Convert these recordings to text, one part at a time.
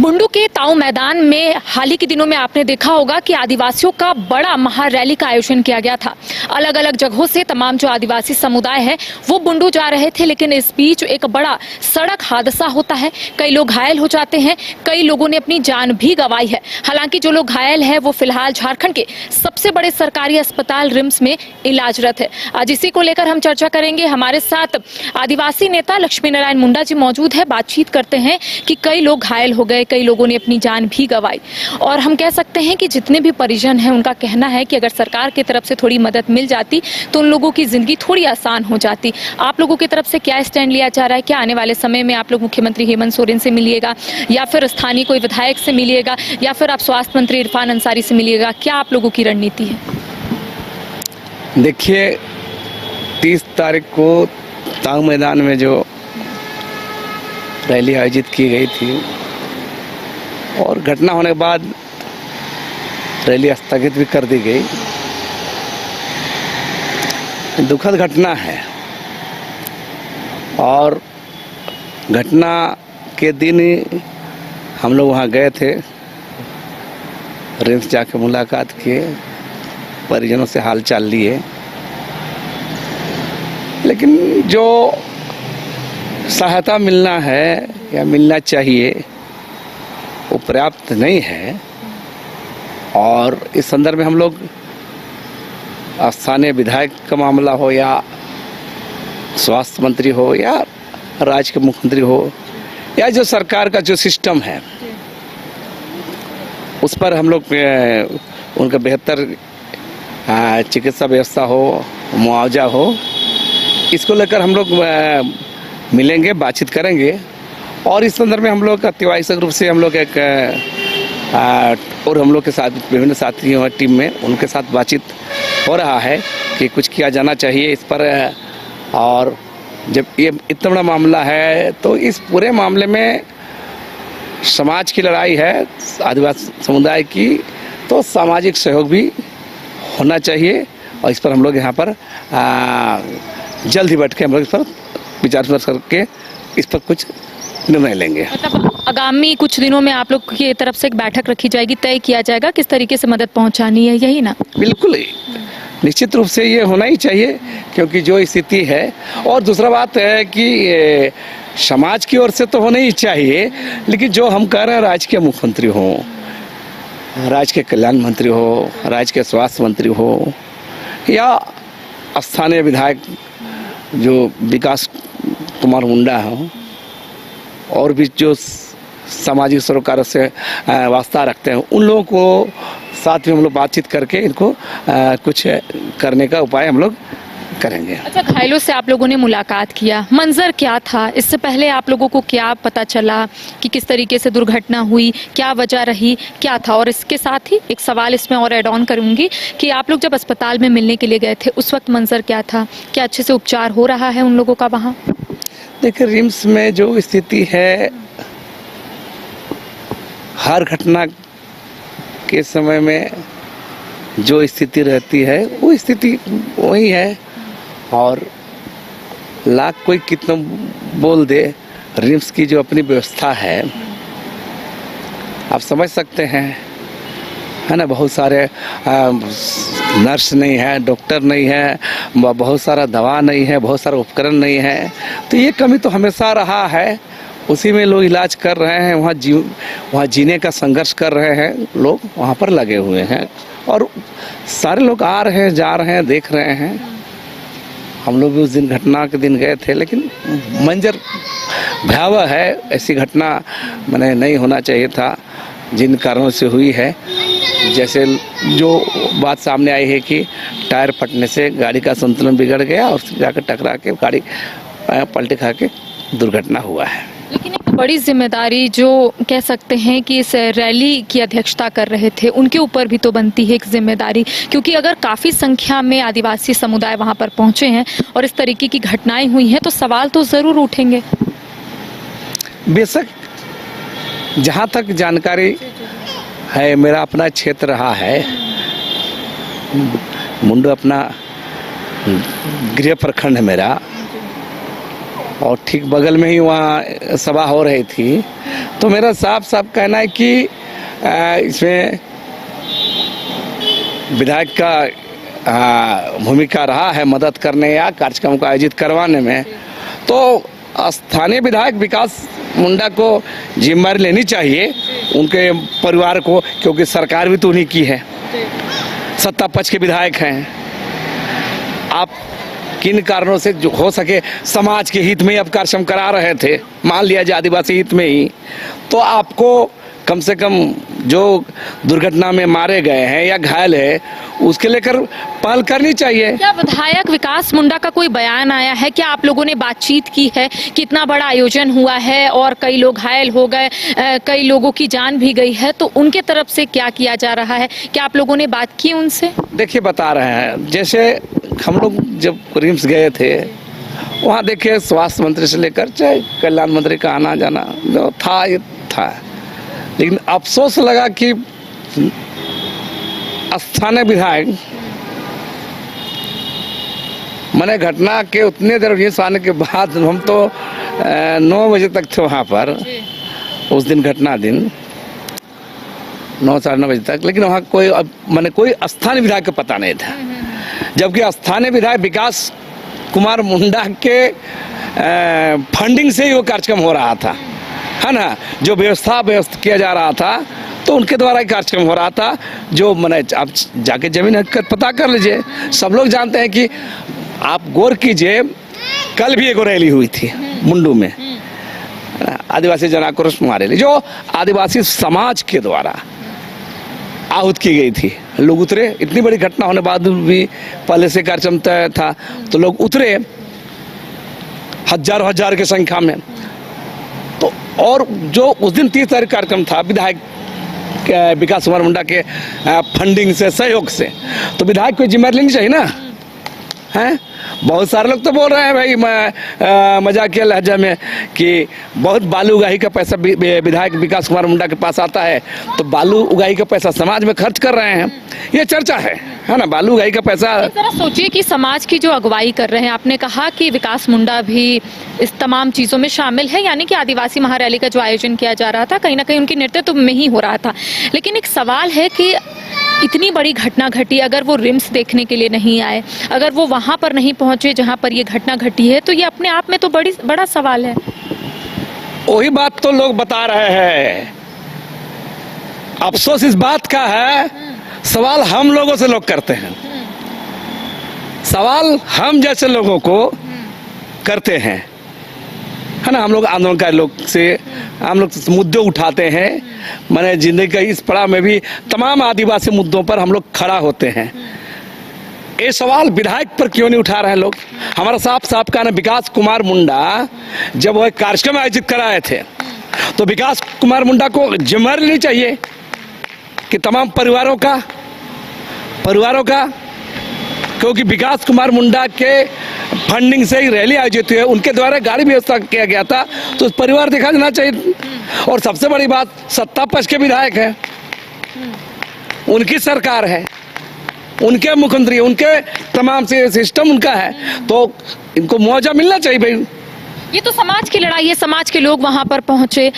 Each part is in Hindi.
मुंडू के ताऊ मैदान में हाल ही के दिनों में आपने देखा होगा कि आदिवासियों का बड़ा महारैली का आयोजन किया गया था। अलग अलग जगहों से तमाम जो आदिवासी समुदाय है वो मुंडू जा रहे थे, लेकिन इस बीच एक बड़ा सड़क हादसा होता है। कई लोग घायल हो जाते हैं, कई लोगों ने अपनी जान भी गंवाई है। हालांकि जो लोग घायल है वो फिलहाल झारखंड के सबसे बड़े सरकारी अस्पताल रिम्स में इलाजरत है। आज इसी को लेकर हम चर्चा करेंगे। हमारे साथ आदिवासी नेता लक्ष्मी नारायण मुंडा जी मौजूद है। बातचीत करते हैं कि कई लोग घायल हो गए, कई लोगों ने अपनी जान भी गंवाई, और हम कह सकते हैं कि जितने भी परिजन हैं उनका कहना है कि अगर सरकार की तरफ से थोड़ी मदद मिल जाती तो उन लोगों की जिंदगी थोड़ी आसान हो जाती। आप लोगों की तरफ से क्या स्टैंड लिया जा रहा है? क्या आने वाले समय में आप लोग मुख्यमंत्री हेमंत सोरेन से मिलिएगा, या फिर स्थानीय कोई विधायक से मिलिएगा, या फिर आप स्वास्थ्य मंत्री इरफान अंसारी से मिलिएगा? क्या आप लोगों की रणनीति है? देखिए, 30 तारीख को ताऊ मैदान में जो रैली आयोजित की गई थी और घटना होने के बाद रैली स्थगित भी कर दी गई। दुखद घटना है और घटना के दिन ही हम लोग वहाँ गए थे, रिम्स जाके मुलाकात किए, परिजनों से हालचाल लिए, लेकिन जो सहायता मिलना है या मिलना चाहिए वो पर्याप्त नहीं है। और इस संदर्भ में हम लोग स्थानीय विधायक का मामला हो या स्वास्थ्य मंत्री हो या राज्य के मुख्यमंत्री हो या जो सरकार का जो सिस्टम है उस पर हम लोग उनका बेहतर चिकित्सा व्यवस्था हो, मुआवजा हो, इसको लेकर हम लोग मिलेंगे, बातचीत करेंगे। और इस संदर्भ में हम लोग अतिवाहिक रूप से हम लोग एक और हम लोग के साथ विभिन्न साथियों टीम में उनके साथ बातचीत हो रहा है कि कुछ किया जाना चाहिए इस पर। और जब ये इतना बड़ा मामला है तो इस पूरे मामले में समाज की लड़ाई है, आदिवासी समुदाय की, तो सामाजिक सहयोग भी होना चाहिए। और इस पर हम लोग यहाँ पर जल्द ही बैठ के हम लोग इस पर विचार विमर्श करके इस पर कुछ निर्णय लेंगे। मतलब आगामी कुछ दिनों में आप लोग की तरफ से एक बैठक रखी जाएगी, तय किया जाएगा किस तरीके से मदद पहुंचानी है, यही ना? बिल्कुल ही, निश्चित रूप से ये होना ही चाहिए, क्योंकि जो स्थिति है। और दूसरा बात है कि समाज की ओर से तो होना ही चाहिए, लेकिन जो हम कह रहे हैं, राज्य के मुख्यमंत्री हो, राज्य के कल्याण मंत्री हो, राज्य के स्वास्थ्य मंत्री हो या स्थानीय विधायक जो विकास कुमार मुंडा हो, और भी जो सामाजिक सरोकारों से वास्ता रखते हैं, उन लोगों को साथ में हम लोग बातचीत करके इनको कुछ करने का उपाय हम लोग करेंगे। अच्छा, घायलों से आप लोगों ने मुलाकात किया, मंजर क्या था? इससे पहले आप लोगों को क्या पता चला कि किस तरीके से दुर्घटना हुई, क्या वजह रही, क्या था? और इसके साथ ही एक सवाल इसमें और ऐड ऑन करूंगी कि आप लोग जब अस्पताल में मिलने के लिए गए थे उस वक्त मंजर क्या था? क्या अच्छे से उपचार हो रहा है उन लोगों का वहाँ? देखिए, रिम्स में जो स्थिति है, हर घटना के समय में जो स्थिति रहती है वो स्थिति वही है। और लाख कोई कितना बोल दे, रिम्स की जो अपनी व्यवस्था है आप समझ सकते हैं, है ना? बहुत सारे नर्स नहीं है, डॉक्टर नहीं है, बहुत सारा दवा नहीं है, बहुत सारा उपकरण नहीं है। तो ये कमी तो हमेशा रहा है, उसी में लोग इलाज कर रहे हैं, वहाँ जीने का संघर्ष कर रहे हैं, लोग वहाँ पर लगे हुए हैं। और सारे लोग आ रहे हैं, जा रहे हैं, देख रहे हैं। हम लोग भी उस दिन घटना के दिन गए थे, लेकिन मंजर भयावह है। ऐसी घटना मैंने नहीं होना चाहिए था, जिन कारणों से हुई है। जैसे जो बात सामने आई है कि टायर फटने से गाड़ी का संतुलन बिगड़ गया और जाकर टकरा के गाड़ी पलटी खा के दुर्घटना हुआ है। लेकिन एक बड़ी जिम्मेदारी जो कह सकते हैं कि इस रैली की अध्यक्षता कर रहे थे उनके ऊपर भी तो बनती है एक जिम्मेदारी, क्योंकि अगर काफ़ी संख्या में आदिवासी समुदाय वहां पर पहुंचे हैं और इस तरीके की घटनाएं हुई हैं तो सवाल तो ज़रूर उठेंगे। बेशक, जहाँ तक जानकारी है, मेरा अपना क्षेत्र रहा है, मुंडू अपना गृह प्रखंड है मेरा, और ठीक बगल में ही वहाँ सभा हो रही थी। तो मेरा साफ साफ कहना है कि इसमें विधायक का भूमिका रहा है मदद करने या कार्यक्रम को आयोजित करवाने में। तो स्थानीय विधायक विकास मुंडा को जिम्मेदारी लेनी चाहिए, उनके परिवार को, क्योंकि सरकार भी तो उन्हीं की है, सत्ता पक्ष के विधायक हैं। आप किन कारणों से जो हो सके समाज के हित में अब कार्यक्रम करा रहे थे, मान लिया जाए आदिवासी हित में ही, तो आपको कम से कम जो दुर्घटना में मारे गए हैं या घायल है उसके लेकर पहल करनी चाहिए। क्या विधायक विकास मुंडा का कोई बयान आया है? क्या आप लोगों ने बातचीत की है? कितना बड़ा आयोजन हुआ है और कई लोग घायल हो गए, कई लोगों की जान भी गई है, तो उनके तरफ से क्या किया जा रहा है? क्या आप लोगों ने बात की उनसे? देखिए बता रहे हैं, जैसे हम लोग जब रिम्स गए थे वहाँ देखिए स्वास्थ्य मंत्री से लेकर चाहे कल्याण मंत्री का आना जाना जो था ये था, लेकिन अफसोस लगा कि स्थानीय विधायक मैंने घटना के उतने देर न्यूज़ आने के बाद, हम तो 9 बजे तक थे वहाँ पर उस दिन, घटना दिन 9 साढ़े 9 बजे तक, लेकिन वहाँ कोई मैंने कोई स्थानीय विधायक का पता नहीं था, जबकि स्थानीय विधायक विकास कुमार मुंडा के फंडिंग से ही वो कार्यक्रम हो रहा था, है ना, जो व्यवस्था किया जा रहा था तो उनके द्वारा ही कार्यक्रम हो रहा था। जो मैंने आप जाके जमीन हकीकत पता कर लीजिए, सब लोग जानते हैं कि आप गौर कीजिए, कल भी एक रैली हुई थी मुंडू में, आदिवासी जन आक्रोश रैली, जो आदिवासी समाज के द्वारा आहूत की गई थी। लोग उतरे, इतनी बड़ी घटना होने बाद भी पहले से कार्यक्रम तय था तो लोग उतरे हजारों हजार की संख्या में। तो और जो उस दिन 30 तारीख कार्यक्रम था विधायक विकास कुमार मुंडा के फंडिंग से, सहयोग से, तो विधायक को जिम्मेदारी लेनी चाहिए ना, हैं? बहुत सारे लोग तो बोल रहे हैं भाई मजाकिया लहजा में कि बहुत बालू उगाही का पैसा विधायक विकास कुमार मुंडा के पास आता है, तो बालू उगाही का पैसा समाज में खर्च कर रहे हैं, ये चर्चा है ना, बालू उगाही का पैसा। जरा सोचिए कि समाज की जो अगुवाई कर रहे हैं, आपने कहा कि विकास मुंडा भी इस तमाम चीजों में शामिल है, यानी कि आदिवासी महारैली का जो आयोजन किया जा रहा था कहीं ना कहीं उनके नेतृत्व में ही हो रहा था, लेकिन एक सवाल है कि इतनी बड़ी घटना घटी, अगर वो रिम्स देखने के लिए नहीं आए, अगर वो वहां पर नहीं पहुंचे जहां पर ये घटना घटी है, तो ये अपने आप में तो बड़ा सवाल है। वही बात तो लोग बता रहे हैं, अफसोस इस बात का है, सवाल हम लोगों से लोग करते हैं, सवाल हम जैसे लोगों को करते हैं, है ना, हम लोग आंदोलनकारी लोग से हम लोग मुद्दे उठाते हैं, मैंने जिंदगी का इस पड़ाव में भी तमाम आदिवासी मुद्दों पर हम लोग खड़ा होते हैं। ये सवाल विधायक पर क्यों नहीं उठा रहे हैं लोग? हमारा साफ साफ कहना, विकास कुमार मुंडा जब वह कार्यक्रम आयोजित कराए थे तो विकास कुमार मुंडा को जिम्मेदारी लेनी चाहिए कि तमाम परिवारों का, क्योंकि विकास कुमार मुंडा के फंडिंग से ही रैली आयोजित हुई है, उनके द्वारा गाड़ी व्यवस्था किया गया था, तो उस परिवार दिखा देना चाहिए। और सबसे बड़ी बात, सत्ता पक्ष के विधायक है, उनकी सरकार है, उनके मुख्यमंत्री, उनके तमाम से सिस्टम उनका है, तो इनको मुआवजा मिलना चाहिए भाई। ये तो समाज की लड़ाई है, समाज के लोग वहां पर पहुंचे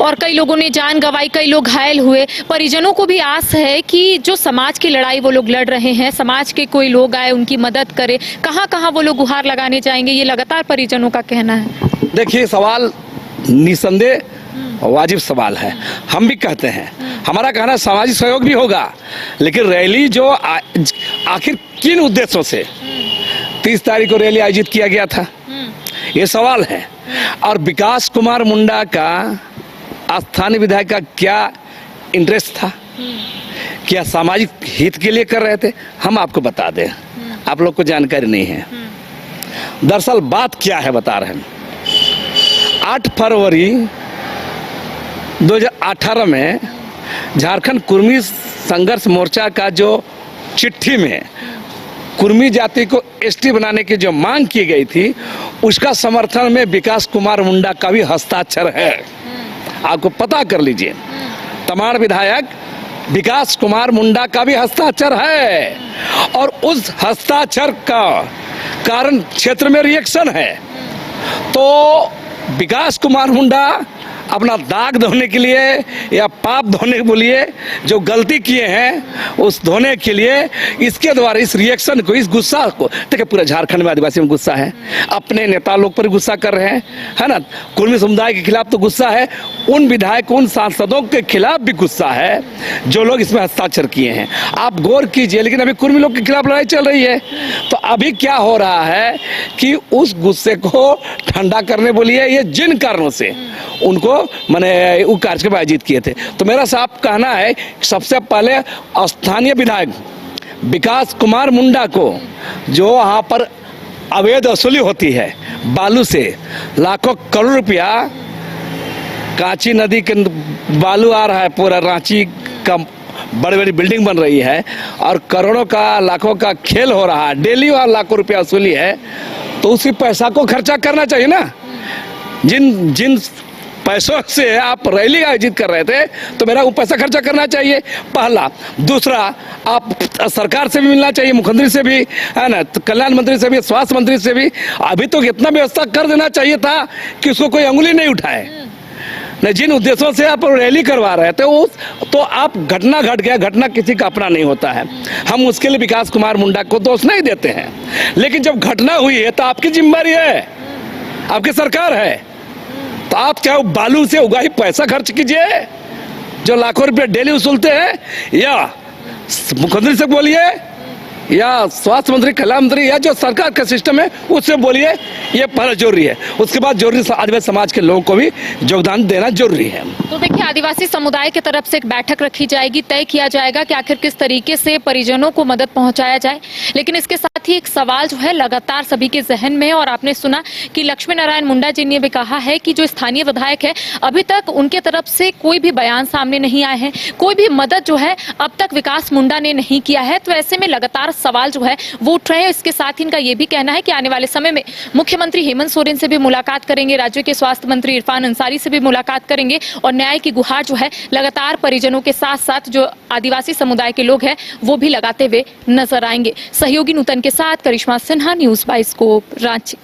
और कई लोगों ने जान गंवाई, कई लोग घायल हुए। परिजनों को भी आस है कि जो समाज की लड़ाई वो लोग लड़ रहे हैं, समाज के कोई लोग आए उनकी मदद करे। कहां कहां वो लोग गुहार लगाने जाएंगे, ये लगातार परिजनों का कहना है। देखिए, सवाल निसंदेह वाजिब सवाल है, हम भी कहते हैं, हमारा कहना सामाजिक सहयोग भी होगा, लेकिन रैली जो आखिर किन उद्देश्यों से 30 तारीख को रैली आयोजित किया गया था, ये सवाल है। और विकास कुमार मुंडा का स्थानीय विधायक का क्या इंटरेस्ट था, क्या सामाजिक हित के लिए कर रहे थे, हम आपको बता दें, आप लोग को जानकारी नहीं है। दरअसल बात क्या है बता रहे हैं। 8 फरवरी 2018 में झारखंड कुर्मी संघर्ष मोर्चा का जो चिट्ठी में कुर्मी जाति को एसटी बनाने की जो मांग की गई थी, उसका समर्थन में विकास कुमार मुंडा का भी हस्ताक्षर है, आपको पता कर लीजिए। तमाड़ विधायक विकास कुमार मुंडा का भी हस्ताक्षर है, और उस हस्ताक्षर का कारण क्षेत्र में रिएक्शन है, तो विकास कुमार मुंडा अपना दाग धोने के लिए या पाप धोने बोलिए, जो गलती किए हैं उस धोने के लिए इसके द्वारा इस रिएक्शन को, इस गुस्सा को, देखिए पूरा झारखंड में आदिवासी में गुस्सा है, अपने नेता लोग पर गुस्सा कर रहे हैं, है ना, कुर्मी समुदाय के खिलाफ तो गुस्सा है, उन विधायकों, उन सांसदों के खिलाफ भी गुस्सा है जो लोग इसमें हस्ताक्षर किए हैं। आप गौर कीजिए, लेकिन अभी कुर्मी लोग के खिलाफ लड़ाई चल रही है, तो अभी क्या हो रहा है कि उस गुस्से को ठंडा करने बोलिए, ये जिन कारणों से उनको मैंने वो कार्यक्रम आयोजित किए थे। तो मेरा साफ कहना है, सबसे पहले स्थानीय विधायक विकास कुमार मुंडा को, जो वहाँ पर अवैध वसूली होती है बालू से, लाखों करोड़ रुपया कांची नदी के बालू आ रहा है, पूरा रांची का बड़ी बड़ी बिल्डिंग बन रही है और करोड़ों का, लाखों का खेल हो रहा है, डेली वहाँ लाखों रुपया वसूली है, तो उसी पैसा को खर्चा करना चाहिए ना। जिन पैसों से आप रैली आयोजित कर रहे थे, तो मेरा वो पैसा खर्चा करना चाहिए, पहला। दूसरा, आप सरकार से भी मिलना चाहिए, मुख्यमंत्री से भी, है ना, कल्याण मंत्री से भी, स्वास्थ्य मंत्री से भी। अभी तो इतना व्यवस्था कर देना चाहिए था कि उसको कोई अंगुली नहीं उठाए। नहीं, जिन उद्देश्यों से आप रैली करवा रहे थे उस, तो आप घटना घट गया, घटना किसी का अपना नहीं होता है, हम उसके लिए विकास कुमार मुंडा को दोष नहीं देते हैं, लेकिन जब घटना हुई है तो आपकी जिम्मेदारी है, आपकी सरकार है, तो आप क्या बालू से उगाही पैसा खर्च कीजिए जो लाखों रुपए डेली वसूलते हैं, या मुख्यमंत्री से बोलिए, या स्वास्थ्य मंत्री, कल्याण मंत्री, या जो सरकार का सिस्टम है उससे बोलिए, ये पहला जरूरी है। उसके बाद जरूरी आदिवासी समाज के लोगों को भी योगदान देना जरूरी है। तो देखिए, आदिवासी समुदाय की तरफ से एक बैठक रखी जाएगी, तय किया जाएगा कि आखिर किस तरीके से परिजनों को मदद पहुंचाया जाए। लेकिन इसके साथ ही एक सवाल जो है लगातार सभी के जहन में है, और आपने सुना कि लक्ष्मी नारायण मुंडा जी ने भी कहा है कि जो स्थानीय विधायक है, अभी तक उनके तरफ से कोई भी बयान सामने नहीं आए हैं, कोई भी मदद जो है अब तक विकास मुंडा ने नहीं किया है। तो ऐसे में लगातार सवाल जो है वो उठ रहे हैं। इसके साथ ही इनका ये भी कहना है कि आने वाले समय में मुख्यमंत्री हेमंत सोरेन से भी मुलाकात करेंगे, राज्य के स्वास्थ्य मंत्री इरफान अंसारी से भी मुलाकात करेंगे, और न्याय की गुहार जो है लगातार परिजनों के साथ साथ जो आदिवासी समुदाय के लोग हैं वो भी लगाते हुए नजर आएंगे। सहयोगी नूतन के साथ करिश्मा सिन्हा, न्यूज़ बाइस्कोप, रांची।